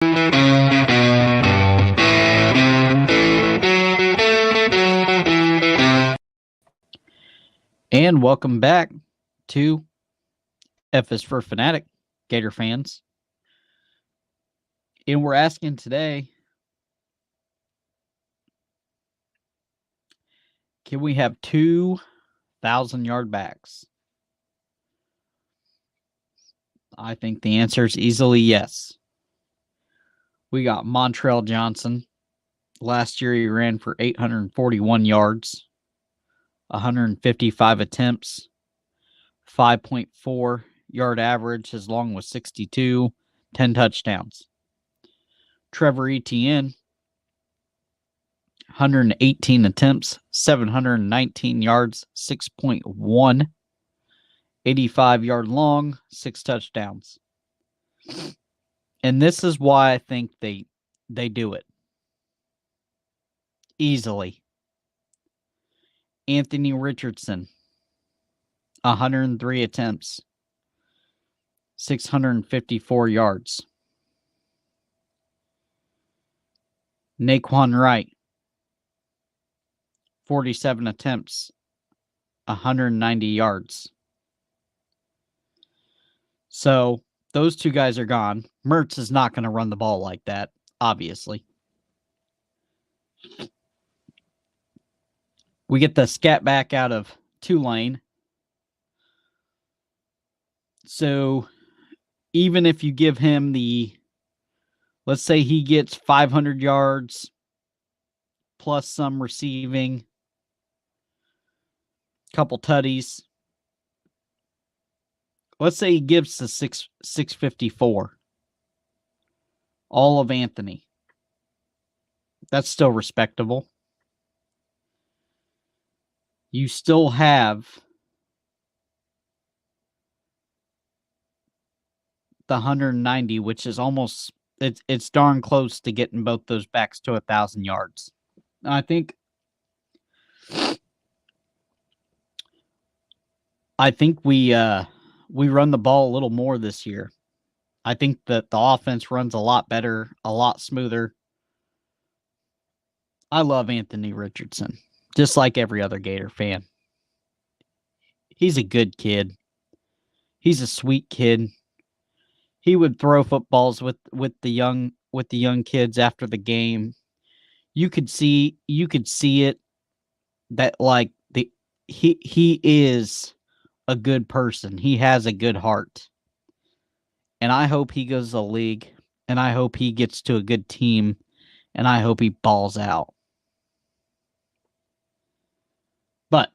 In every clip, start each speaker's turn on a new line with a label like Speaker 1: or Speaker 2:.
Speaker 1: And welcome back to F is for Fanatic, Gator fans. And we're asking today, can we have 2,000-yard backs? I think the answer is easily yes. We got Montrell Johnson. Last year he ran for 841 yards, 155 attempts, 5.4 yard average. His long was 62, 10 touchdowns. Trevor Etienne, 118 attempts, 719 yards, 6.1, 85-yard long, 6 touchdowns. And this is why I think they do it easily. Anthony Richardson, 103 attempts, 654 yards. Naquan Wright, 47 attempts, 190 yards. So those two guys are gone. Mertz is not going to run the ball like that, obviously. We get the scat back out of Tulane. So even if you give him let's say he gets 500 yards plus some receiving, couple tutties. Let's say he gives the 654. All of Anthony. That's still respectable. You still have the 190, which is almost it's darn close to getting both those backs to 1,000 yards. I think we run the ball a little more this year. I think that the offense runs a lot better, a lot smoother. I love Anthony Richardson, just like every other Gator fan. He's a good kid. He's a sweet kid. He would throw footballs with the young kids after the game. You could see it that like he is a good person. He has a good heart. And I hope he goes to the league, and I hope he gets to a good team, and I hope he balls out. But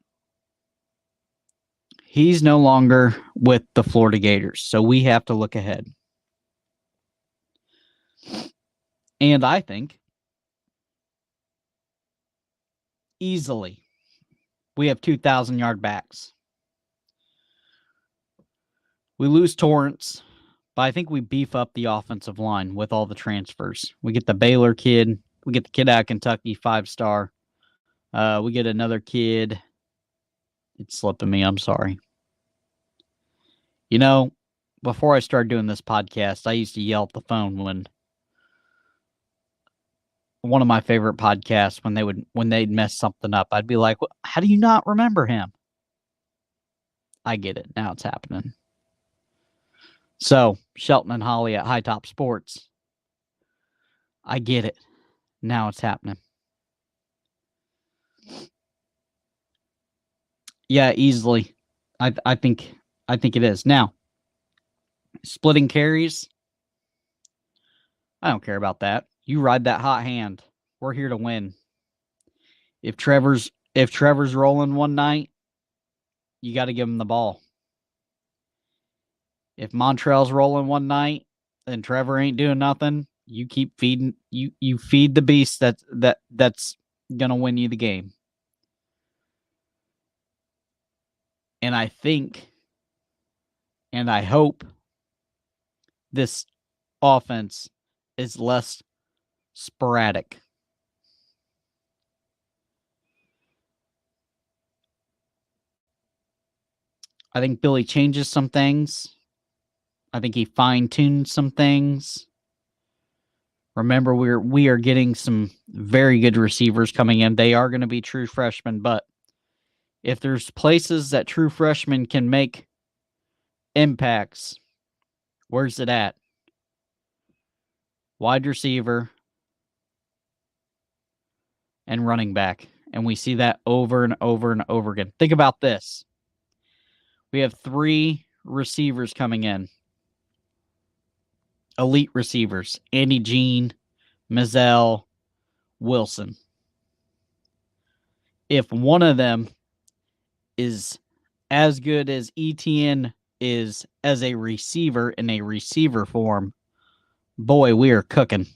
Speaker 1: he's no longer with the Florida Gators, so we have to look ahead. And I think easily we have 2,000-yard backs. We lose Torrance, but I think we beef up the offensive line with all the transfers. We get the Baylor kid. We get the kid out of Kentucky, 5-star. We get another kid. It's slipping me. I'm sorry. You know, before I started doing this podcast, I used to yell at the phone when one of my favorite podcasts, when they'd mess something up, I'd be like, how do you not remember him? I get it. Now it's happening. So, Shelton and Holly at High Top Sports. I get it. Now it's happening. Yeah, easily. I think it is. Now, splitting carries. I don't care about that. You ride that hot hand. We're here to win. If Trevor's rolling one night, you got to give him the ball. If Montrell's rolling one night and Trevor ain't doing nothing, you keep feeding. You feed the beast that's gonna win you the game. And I think, and I hope, this offense is less sporadic. I think Billy changes some things. I think he fine-tuned some things. Remember, we are getting some very good receivers coming in. They are going to be true freshmen, but if there's places that true freshmen can make impacts, where's it at? Wide receiver and running back. And we see that over and over and over again. Think about this. We have 3 receivers coming in. Elite receivers. Andy Jean, Mizell, Wilson. If one of them is as good as Etienne is as a receiver in a receiver form, boy, we are cooking.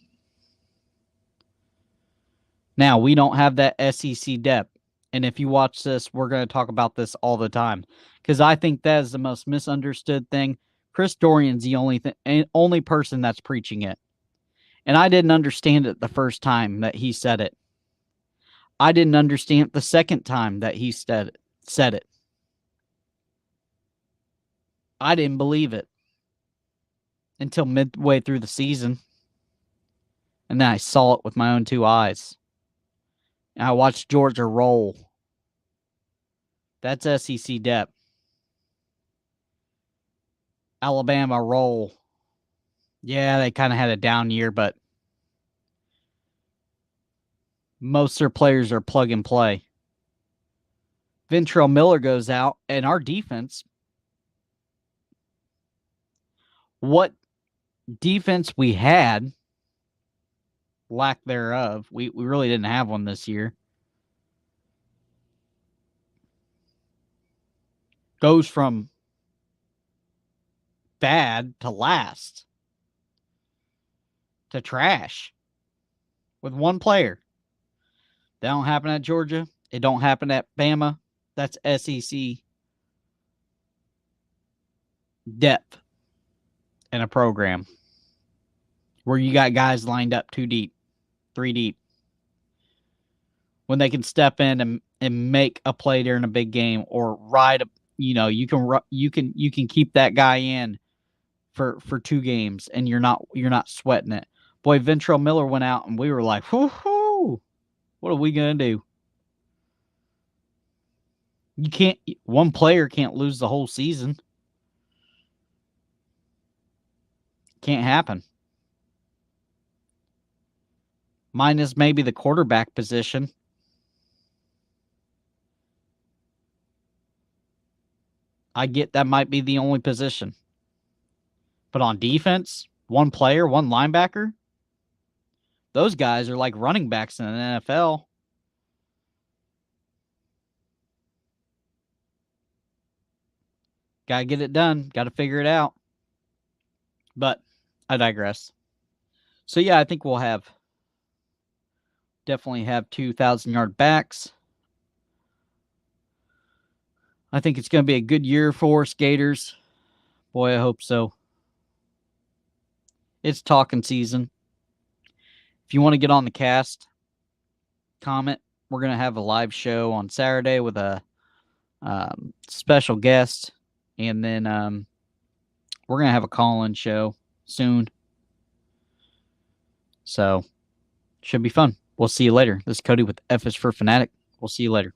Speaker 1: Now, we don't have that SEC depth. And if you watch this, we're going to talk about this all the time because I think that is the most misunderstood thing. Chris Dorian's the only person that's preaching it. And I didn't understand it the first time that he said it. I didn't understand it the second time that he said it. I didn't believe it until midway through the season. And then I saw it with my own 2 eyes. And I watched Georgia roll. That's SEC depth. Alabama roll. Yeah, they kind of had a down year, but most of their players are plug and play. Ventrell Miller goes out, and our defense, what defense we had, lack thereof, we really didn't have one this year, goes from bad to last to trash with one player. That don't happen at Georgia. It don't happen at Bama. That's SEC depth in a program where you got guys lined up 2 deep, 3 deep. When they can step in and make a play during a big game or ride a, you can keep that guy in for 2 games and you're not sweating it. Boy, Ventrell Miller went out and we were like, whoo, what are we gonna do? One player can't lose the whole season. Can't happen. Minus maybe the quarterback position. I get that might be the only position. But on defense, one player, one linebacker, those guys are like running backs in the NFL. Got to get it done. Got to figure it out. But I digress. So, yeah, I think we'll definitely have 2,000-yard backs. I think it's going to be a good year for us Gators. Boy, I hope so. It's talking season. If you want to get on the cast, comment. We're going to have a live show on Saturday with a special guest. And then we're going to have a call-in show soon. So, should be fun. We'll see you later. This is Cody with F is for Fanatic. We'll see you later.